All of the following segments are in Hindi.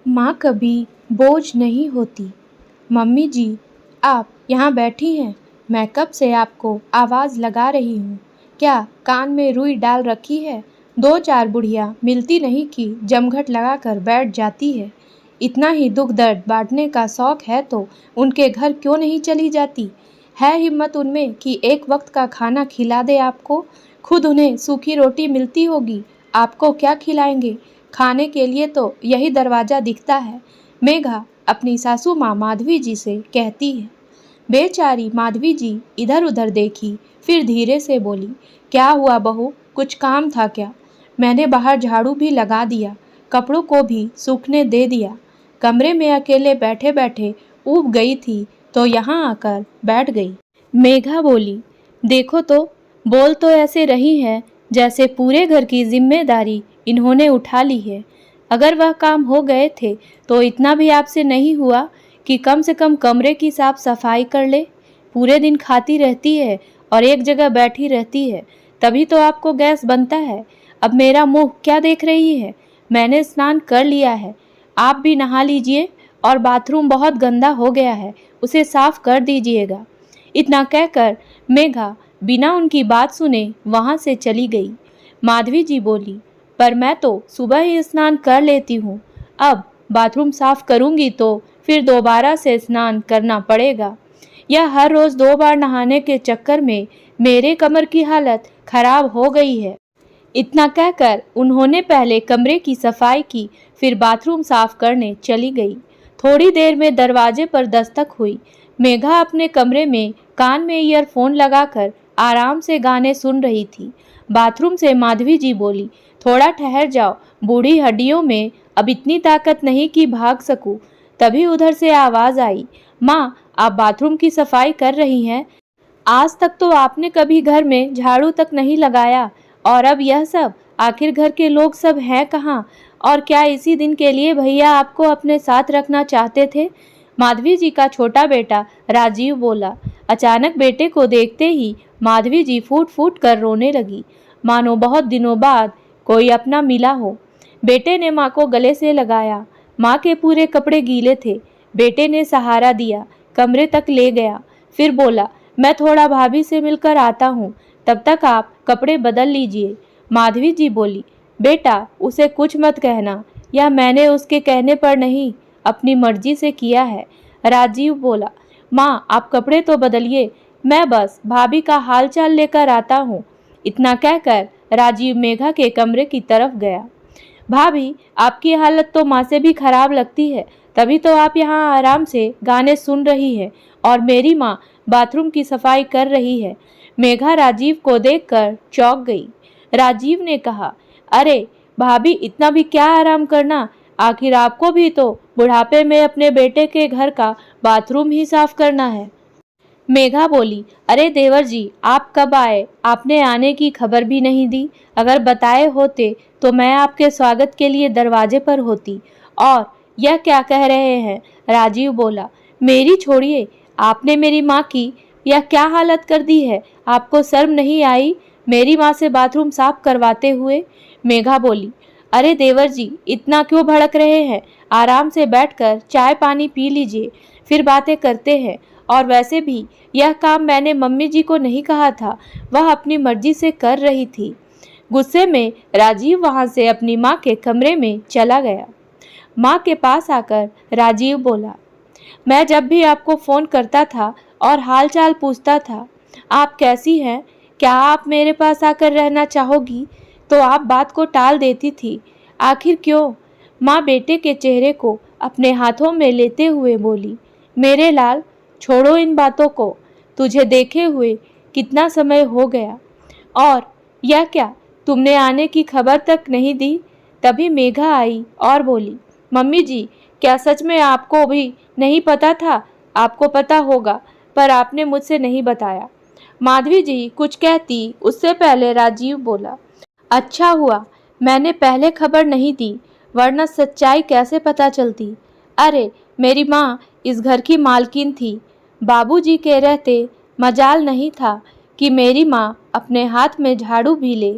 माँ कभी बोझ नहीं होती। मम्मी जी, आप यहाँ बैठी हैं। मैं कब से आपको आवाज़ लगा रही हूँ। क्या कान में रुई डाल रखी है? दो चार बुढ़िया मिलती नहीं कि जमघट लगा कर बैठ जाती है। इतना ही दुख दर्द बांटने का शौक है तो उनके घर क्यों नहीं चली जाती? है हिम्मत उनमें कि एक वक्त का खाना खिला दे आपको? खुद उन्हें सूखी रोटी मिलती होगी, आपको क्या खिलाएंगे? खाने के लिए तो यही दरवाज़ा दिखता है। मेघा अपनी सासू माँ माधवी जी से कहती है। बेचारी माधवी जी इधर उधर देखी, फिर धीरे से बोली, क्या हुआ बहू, कुछ काम था क्या? मैंने बाहर झाड़ू भी लगा दिया, कपड़ों को भी सूखने दे दिया। कमरे में अकेले बैठे बैठे ऊब गई थी तो यहाँ आकर बैठ गई। मेघा बोली, देखो तो, बोल तो ऐसे रही है जैसे पूरे घर की जिम्मेदारी इन्होंने उठा ली है। अगर वह काम हो गए थे तो इतना भी आपसे नहीं हुआ कि कम से कम कमरे की साफ सफाई कर ले? पूरे दिन खाती रहती है और एक जगह बैठी रहती है, तभी तो आपको गैस बनता है। अब मेरा मुंह क्या देख रही है? मैंने स्नान कर लिया है, आप भी नहा लीजिए, और बाथरूम बहुत गंदा हो गया है, उसे साफ कर दीजिएगा। इतना कहकर मेघा बिना उनकी बात सुने वहां से चली गई। माधवी जी बोली, पर मैं तो सुबह ही स्नान कर लेती हूँ, अब बाथरूम साफ करूँगी तो फिर दोबारा से स्नान करना पड़ेगा। यह हर रोज़ 2 बार नहाने के चक्कर में मेरे कमर की हालत खराब हो गई है। इतना कहकर उन्होंने पहले कमरे की सफाई की, फिर बाथरूम साफ करने चली गई। थोड़ी देर में दरवाजे पर दस्तक हुई। मेघा अपने कमरे में कान में ईयरफोन लगाकर आराम से गाने सुन रही थी। बाथरूम से माधवी जी बोली, थोड़ा ठहर जाओ, बूढ़ी हड्डियों में अब इतनी ताकत नहीं कि भाग सकूं। तभी उधर से आवाज आई, माँ आप बाथरूम की सफाई कर रही हैं? आज तक तो आपने कभी घर में झाड़ू तक नहीं लगाया, और अब यह सब? आखिर घर के लोग सब हैं कहाँ? और क्या इसी दिन के लिए भैया आपको अपने साथ रखना चाहते थे? माधवी जी का छोटा बेटा राजीव बोला। अचानक बेटे को देखते ही माधवी जी फूट फूट कर रोने लगी, मानो बहुत दिनों बाद कोई अपना मिला हो। बेटे ने माँ को गले से लगाया। माँ के पूरे कपड़े गीले थे। बेटे ने सहारा दिया, कमरे तक ले गया, फिर बोला, मैं थोड़ा भाभी से मिलकर आता हूँ, तब तक आप कपड़े बदल लीजिए। माधवी जी बोली, बेटा उसे कुछ मत कहना, या मैंने उसके कहने पर नहीं, अपनी मर्जी से किया है। राजीव बोला, माँ आप कपड़े तो बदलिए, मैं बस भाभी का हाल चाल लेकर आता हूँ। इतना कहकर राजीव मेघा के कमरे की तरफ गया। भाभी आपकी हालत तो माँ से भी खराब लगती है, तभी तो आप यहाँ आराम से गाने सुन रही है और मेरी माँ बाथरूम की सफाई कर रही है। मेघा राजीव को देखकर चौंक गई। राजीव ने कहा, अरे भाभी इतना भी क्या आराम करना, आखिर आपको भी तो बुढ़ापे में अपने बेटे के घर का बाथरूम ही साफ करना है। मेघा बोली, अरे देवर जी आप कब आए? आपने आने की खबर भी नहीं दी। अगर बताए होते तो मैं आपके स्वागत के लिए दरवाजे पर होती। और यह क्या कह रहे हैं? राजीव बोला, मेरी छोड़िए, आपने मेरी माँ की यह क्या हालत कर दी है? आपको शर्म नहीं आई मेरी माँ से बाथरूम साफ करवाते हुए? मेघा बोली, अरे देवर जी इतना क्यों भड़क रहे हैं? आराम से बैठकर चाय पानी पी लीजिए, फिर बातें करते हैं। और वैसे भी यह काम मैंने मम्मी जी को नहीं कहा था, वह अपनी मर्जी से कर रही थी। गुस्से में राजीव वहां से अपनी माँ के कमरे में चला गया। माँ के पास आकर राजीव बोला, मैं जब भी आपको फ़ोन करता था और हाल चाल पूछता था, आप कैसी हैं, क्या आप मेरे पास आकर रहना चाहोगी, तो आप बात को टाल देती थी। आखिर क्यों? माँ बेटे के चेहरे को अपने हाथों में लेते हुए बोली, मेरे लाल छोड़ो इन बातों को, तुझे देखे हुए कितना समय हो गया, और यह क्या तुमने आने की खबर तक नहीं दी? तभी मेघा आई और बोली, मम्मी जी क्या सच में आपको भी नहीं पता था? आपको पता होगा पर आपने मुझसे नहीं बताया। माधवी जी कुछ कहती उससे पहले राजीव बोला, अच्छा हुआ मैंने पहले खबर नहीं दी, वरना सच्चाई कैसे पता चलती। अरे मेरी माँ इस घर की मालकिन थी, बाबूजी के रहते मजाल नहीं था कि मेरी माँ अपने हाथ में झाड़ू भी ले।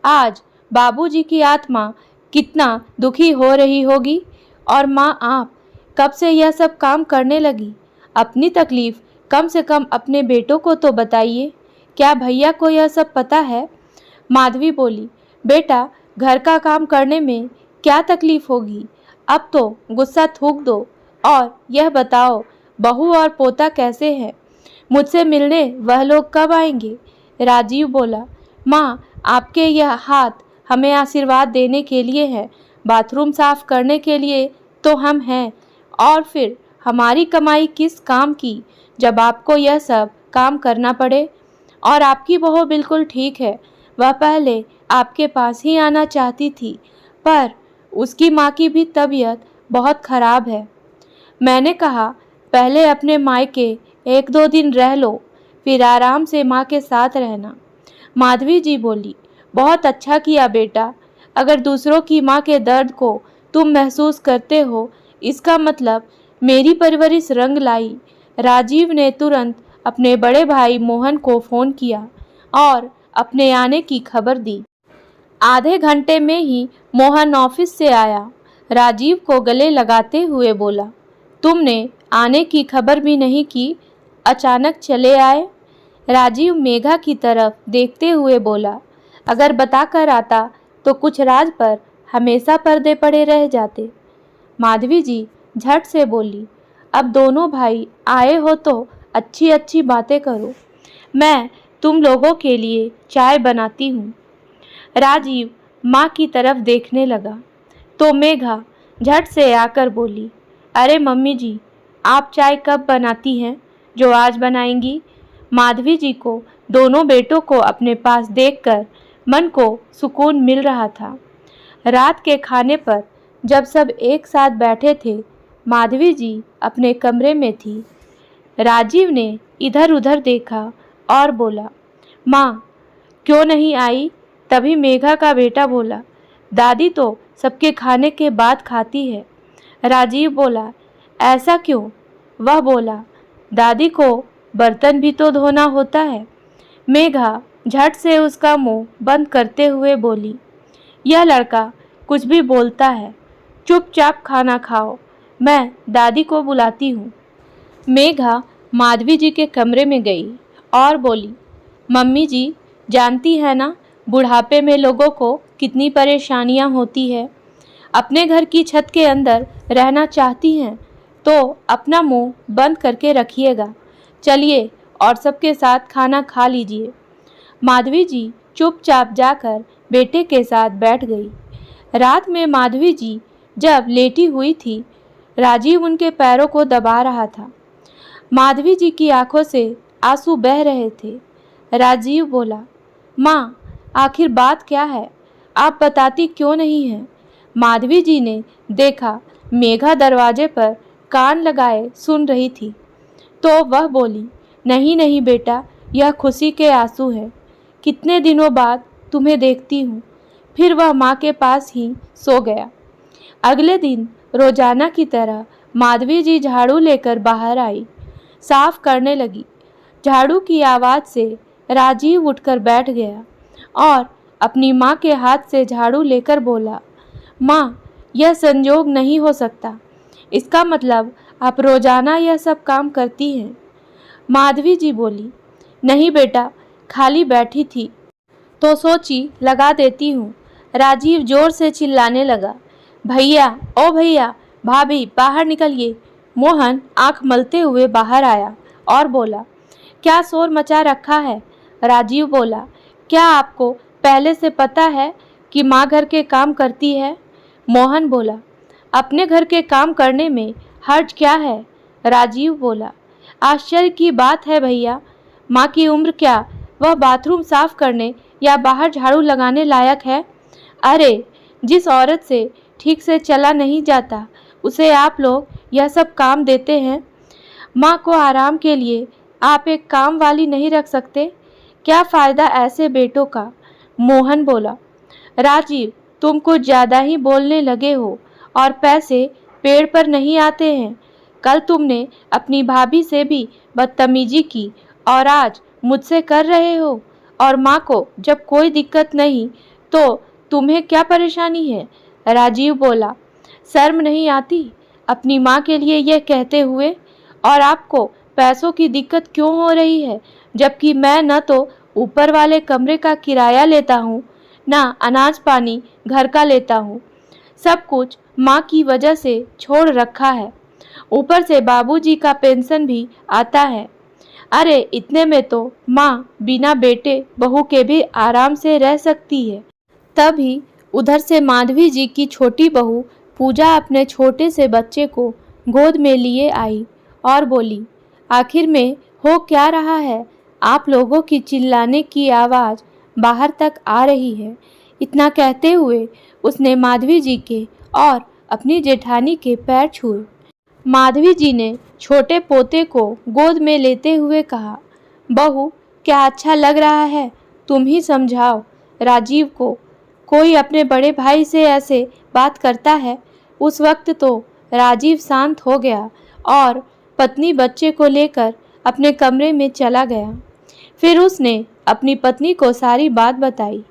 आज बाबूजी की आत्मा कितना दुखी हो रही होगी। और माँ आप कब से यह सब काम करने लगी? अपनी तकलीफ कम से कम अपने बेटों को तो बताइए। क्या भैया को यह सब पता है? माधवी बोली, बेटा घर का काम करने में क्या तकलीफ होगी? अब तो गुस्सा थूक दो और यह बताओ बहू और पोता कैसे हैं? मुझसे मिलने वह लोग कब आएंगे? राजीव बोला, माँ आपके यह हाथ हमें आशीर्वाद देने के लिए है, बाथरूम साफ करने के लिए तो हम हैं, और फिर हमारी कमाई किस काम की जब आपको यह सब काम करना पड़े? और आपकी बहू बिल्कुल ठीक है, वह पहले आपके पास ही आना चाहती थी, पर उसकी माँ की भी तबीयत बहुत खराब है। मैंने कहा पहले अपने मायके 1-2 दिन रह लो, फिर आराम से माँ के साथ रहना। माधवी जी बोली, बहुत अच्छा किया बेटा, अगर दूसरों की माँ के दर्द को तुम महसूस करते हो, इसका मतलब मेरी परवरिश रंग लाई। राजीव ने तुरंत अपने बड़े भाई मोहन को फ़ोन किया और अपने आने की खबर दी। आधे घंटे में ही मोहन ऑफिस से आया। राजीव को गले लगाते हुए बोला, तुमने आने की खबर भी नहीं की, अचानक चले आए? राजीव मेघा की तरफ देखते हुए बोला, अगर बताकर आता तो कुछ राज पर हमेशा पर्दे पड़े रह जाते। माधवी जी झट से बोली, अब दोनों भाई आए हो तो अच्छी अच्छी बातें करो, मैं तुम लोगों के लिए चाय बनाती हूँ। राजीव माँ की तरफ देखने लगा तो मेघा झट से आकर बोली, अरे मम्मी जी, आप चाय कब बनाती हैं जो आज बनाएंगी? माधवी जी को दोनों बेटों को अपने पास देखकर मन को सुकून मिल रहा था। रात के खाने पर जब सब एक साथ बैठे थे, माधवी जी अपने कमरे में थी। राजीव ने इधर उधर देखा और बोला, माँ क्यों नहीं आई? तभी मेघा का बेटा बोला, दादी तो सबके खाने के बाद खाती है। राजीव बोला, ऐसा क्यों? वह बोला, दादी को बर्तन भी तो धोना होता है। मेघा झट से उसका मुंह बंद करते हुए बोली, यह लड़का कुछ भी बोलता है, चुपचाप खाना खाओ, मैं दादी को बुलाती हूँ। मेघा माधवी जी के कमरे में गई और बोली, मम्मी जी जानती है ना, बुढ़ापे में लोगों को कितनी परेशानियाँ होती है। अपने घर की छत के अंदर रहना चाहती हैं तो अपना मुंह बंद करके रखिएगा। चलिए और सबके साथ खाना खा लीजिए। माधवी जी चुपचाप जाकर बेटे के साथ बैठ गई। रात में माधवी जी जब लेटी हुई थी, राजीव उनके पैरों को दबा रहा था। माधवी जी की आंखों से आंसू बह रहे थे। राजीव बोला, माँ आखिर बात क्या है, आप बताती क्यों नहीं हैं? माधवी जी ने देखा मेघा दरवाजे पर कान लगाए सुन रही थी तो वह बोली, नहीं नहीं बेटा, यह खुशी के आंसू हैं, कितने दिनों बाद तुम्हें देखती हूँ। फिर वह माँ के पास ही सो गया। अगले दिन रोजाना की तरह माधवी जी झाड़ू लेकर बाहर आई, साफ करने लगी। झाड़ू की आवाज़ से राजीव उठकर बैठ गया और अपनी माँ के हाथ से झाड़ू लेकर बोला, माँ यह संजोग नहीं हो सकता, इसका मतलब आप रोजाना यह सब काम करती हैं। माधवी जी बोली, नहीं बेटा, खाली बैठी थी तो सोची लगा देती हूँ। राजीव जोर से चिल्लाने लगा, भैया ओ भैया, भाभी बाहर निकलिए। मोहन आंख मलते हुए बाहर आया और बोला, क्या शोर मचा रखा है? राजीव बोला, क्या आपको पहले से पता है कि माँ घर के काम करती है? मोहन बोला, अपने घर के काम करने में हर्ज क्या है? राजीव बोला, आश्चर्य की बात है भैया, माँ की उम्र क्या वह बाथरूम साफ करने या बाहर झाड़ू लगाने लायक है? अरे जिस औरत से ठीक से चला नहीं जाता उसे आप लोग यह सब काम देते हैं। माँ को आराम के लिए आप एक काम वाली नहीं रख सकते? क्या फ़ायदा ऐसे बेटों का? मोहन बोला, राजीव तुम कुछ ज़्यादा ही बोलने लगे हो और पैसे पेड़ पर नहीं आते हैं। कल तुमने अपनी भाभी से भी बदतमीजी की और आज मुझसे कर रहे हो। और माँ को जब कोई दिक्कत नहीं तो तुम्हें क्या परेशानी है? राजीव बोला, शर्म नहीं आती अपनी माँ के लिए यह कहते हुए? और आपको पैसों की दिक्कत क्यों हो रही है, जबकि मैं न तो ऊपर वाले कमरे का किराया लेता हूँ, ना अनाज पानी घर का लेता हूँ। सब कुछ माँ की वजह से छोड़ रखा है। ऊपर से बाबूजी का पेंशन भी आता है। अरे इतने में तो माँ बिना बेटे बहू के भी आराम से रह सकती है। तभी उधर से माधवी जी की छोटी बहू पूजा अपने छोटे से बच्चे को गोद में लिए आई और बोली, आखिर में हो क्या रहा है? आप लोगों की चिल्लाने की आवाज़ बाहर तक आ रही है। इतना कहते हुए उसने माधवी जी के और अपनी जेठानी के पैर छुए। माधवी जी ने छोटे पोते को गोद में लेते हुए कहा, बहू क्या अच्छा लग रहा है? तुम ही समझाओ राजीव को, कोई अपने बड़े भाई से ऐसे बात करता है? उस वक्त तो राजीव शांत हो गया और पत्नी बच्चे को लेकर अपने कमरे में चला गया। फिर उसने अपनी पत्नी को सारी बात बताई।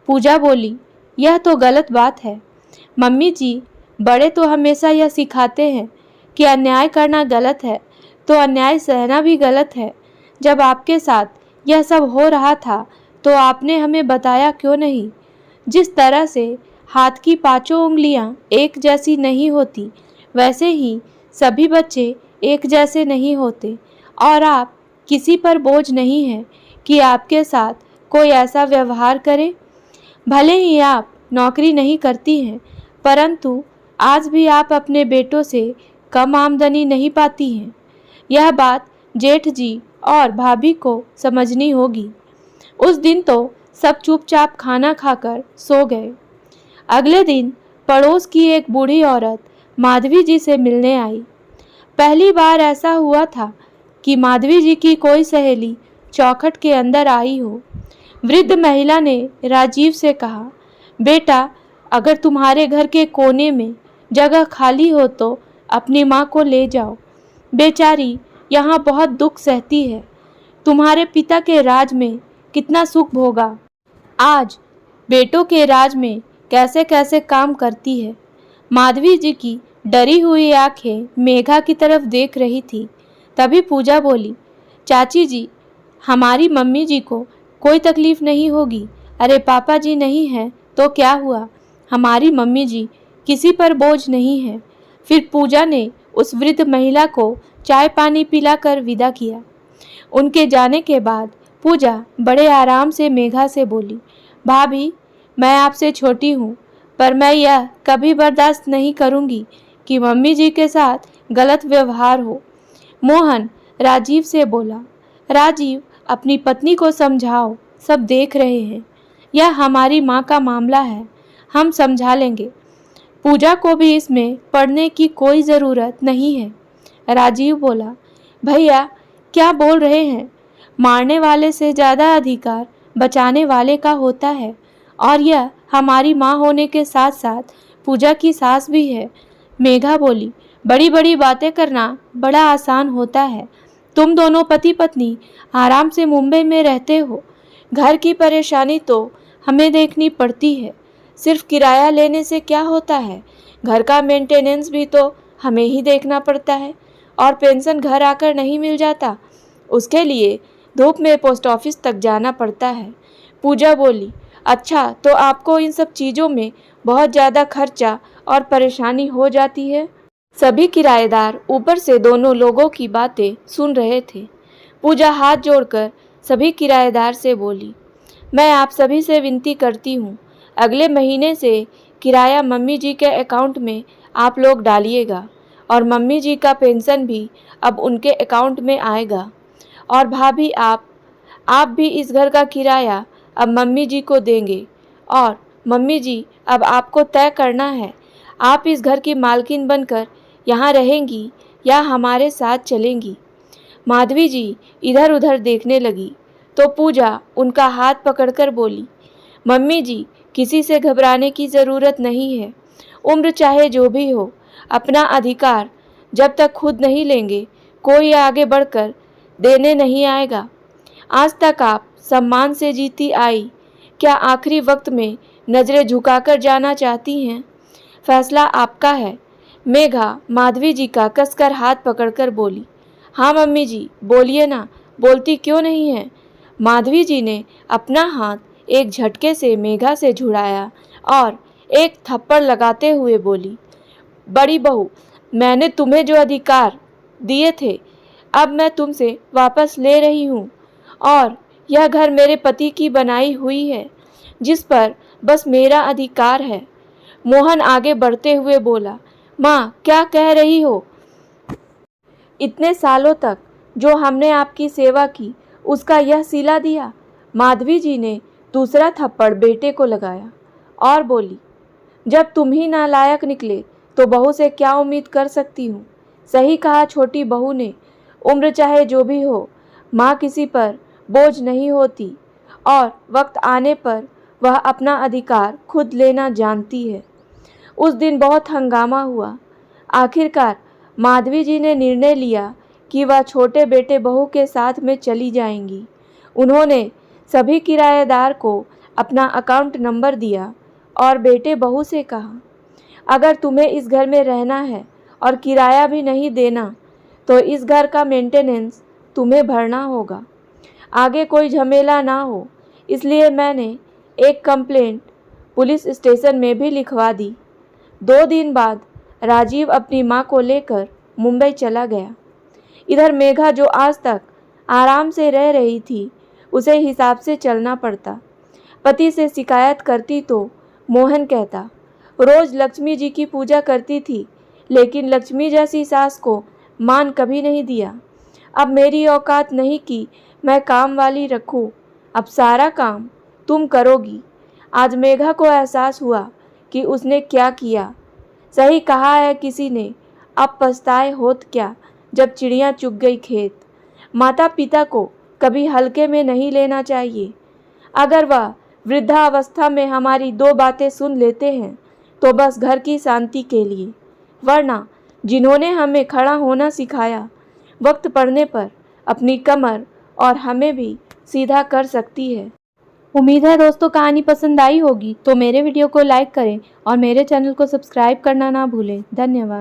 पूजा बोली, यह तो गलत बात है मम्मी जी। बड़े तो हमेशा यह सिखाते हैं कि अन्याय करना गलत है तो अन्याय सहना भी गलत है। जब आपके साथ यह सब हो रहा था तो आपने हमें बताया क्यों नहीं? जिस तरह से हाथ की पांचों उंगलियां एक जैसी नहीं होती, वैसे ही सभी बच्चे एक जैसे नहीं होते। और आप किसी पर बोझ नहीं हैं कि आपके साथ कोई ऐसा व्यवहार करे। भले ही आप नौकरी नहीं करती हैं, परंतु आज भी आप अपने बेटों से कम आमदनी नहीं पाती हैं। यह बात जेठ जी और भाभी को समझनी होगी। उस दिन तो सब चुपचाप खाना खाकर सो गए। अगले दिन पड़ोस की एक बूढ़ी औरत माधवी जी से मिलने आई। पहली बार ऐसा हुआ था कि माधवी जी की कोई सहेली चौखट के अंदर आई हो। वृद्ध महिला ने राजीव से कहा, बेटा अगर तुम्हारे घर के कोने में जगह खाली हो तो अपनी माँ को ले जाओ। बेचारी यहाँ बहुत दुख सहती है। तुम्हारे पिता के राज में कितना सुख भोगा, आज बेटों के राज में कैसे कैसे काम करती है। माधवी जी की डरी हुई आंखें मेघा की तरफ देख रही थी। तभी पूजा बोली, चाची जी हमारी मम्मी जी को कोई तकलीफ नहीं होगी। अरे पापा जी नहीं है तो क्या हुआ, हमारी मम्मी जी किसी पर बोझ नहीं है। फिर पूजा ने उस वृद्ध महिला को चाय पानी पिलाकर विदा किया। उनके जाने के बाद पूजा बड़े आराम से मेघा से बोली, भाभी मैं आपसे छोटी हूँ, पर मैं यह कभी बर्दाश्त नहीं करूँगी कि मम्मी जी के साथ गलत व्यवहार हो। मोहन राजीव से बोला, राजीव अपनी पत्नी को समझाओ, सब देख रहे हैं। यह हमारी माँ का मामला है, हम समझा लेंगे। पूजा को भी इसमें पढ़ने की कोई ज़रूरत नहीं है। राजीव बोला, भैया क्या बोल रहे हैं? मारने वाले से ज़्यादा अधिकार बचाने वाले का होता है, और यह हमारी माँ होने के साथ साथ पूजा की सास भी है। मेघा बोली, बड़ी बड़ी बातें करना बड़ा आसान होता है। तुम दोनों पति पत्नी आराम से मुंबई में रहते हो, घर की परेशानी तो हमें देखनी पड़ती है। सिर्फ किराया लेने से क्या होता है, घर का मेंटेनेंस भी तो हमें ही देखना पड़ता है, और पेंशन घर आकर नहीं मिल जाता, उसके लिए धूप में पोस्ट ऑफिस तक जाना पड़ता है। पूजा बोली, अच्छा तो आपको इन सब चीज़ों में बहुत ज़्यादा खर्चा और परेशानी हो जाती है। सभी किराएदार ऊपर से दोनों लोगों की बातें सुन रहे थे। पूजा हाथ जोड़कर सभी किराएदार से बोली, मैं आप सभी से विनती करती हूँ, अगले महीने से किराया मम्मी जी के अकाउंट में आप लोग डालिएगा, और मम्मी जी का पेंशन भी अब उनके अकाउंट में आएगा। और भाभी आप भी इस घर का किराया अब मम्मी जी को देंगे। और मम्मी जी अब आपको तय करना है, आप इस घर की मालकिन बनकर यहाँ रहेंगी या हमारे साथ चलेंगी। माधवी जी इधर उधर देखने लगी तो पूजा उनका हाथ पकड़कर बोली, मम्मी जी किसी से घबराने की ज़रूरत नहीं है। उम्र चाहे जो भी हो, अपना अधिकार जब तक खुद नहीं लेंगे कोई आगे बढ़कर देने नहीं आएगा। आज तक आप सम्मान से जीती आई, क्या आखिरी वक्त में नज़रें झुकाकर जाना चाहती हैं? फैसला आपका है। मेघा माधवी जी का कसकर हाथ पकड़कर बोली। हाँ मम्मी जी, बोलिए ना, बोलती क्यों नहीं है। माधवी जी ने अपना हाथ एक झटके से मेघा से छुड़ाया और एक थप्पड़ लगाते हुए बोली, बड़ी बहू, मैंने तुम्हें जो अधिकार दिए थे अब मैं तुमसे वापस ले रही हूँ और यह घर मेरे पति की बनाई हुई है जिस पर बस मेरा अधिकार है। मोहन आगे बढ़ते हुए बोला, माँ क्या कह रही हो। इतने सालों तक जो हमने आपकी सेवा की उसका यह सिला दिया। माधवी जी ने दूसरा थप्पड़ बेटे को लगाया और बोली, जब तुम ही नालायक निकले तो बहू से क्या उम्मीद कर सकती हूँ। सही कहा छोटी बहू ने, उम्र चाहे जो भी हो, माँ किसी पर बोझ नहीं होती और वक्त आने पर वह अपना अधिकार खुद लेना जानती है। उस दिन बहुत हंगामा हुआ। आखिरकार माधवी जी ने निर्णय लिया कि वह छोटे बेटे बहू के साथ में चली जाएंगी। उन्होंने सभी किराएदार को अपना अकाउंट नंबर दिया और बेटे बहू से कहा, अगर तुम्हें इस घर में रहना है और किराया भी नहीं देना तो इस घर का मेंटेनेंस तुम्हें भरना होगा। आगे कोई झमेला ना हो, इसलिए मैंने एक कंप्लेंट पुलिस स्टेशन में भी लिखवा दी। 2 दिन बाद राजीव अपनी माँ को लेकर मुंबई चला गया। इधर मेघा जो आज तक आराम से रह रही थी उसे हिसाब से चलना पड़ता। पति से शिकायत करती तो मोहन कहता, रोज लक्ष्मी जी की पूजा करती थी लेकिन लक्ष्मी जैसी सास को मान कभी नहीं दिया। अब मेरी औकात नहीं कि मैं काम वाली रखूं, अब सारा काम तुम करोगी। आज मेघा को एहसास हुआ कि उसने क्या किया। सही कहा है किसी ने, अब पछताए होत क्या जब चिड़िया चुग गई खेत। माता पिता को कभी हल्के में नहीं लेना चाहिए। अगर वह वृद्धावस्था में हमारी 2 बातें सुन लेते हैं तो बस घर की शांति के लिए, वरना जिन्होंने हमें खड़ा होना सिखाया वक्त पड़ने पर अपनी कमर और हमें भी सीधा कर सकती है। उम्मीद है दोस्तों कहानी पसंद आई होगी, तो मेरे वीडियो को लाइक करें और मेरे चैनल को सब्सक्राइब करना ना भूलें। धन्यवाद।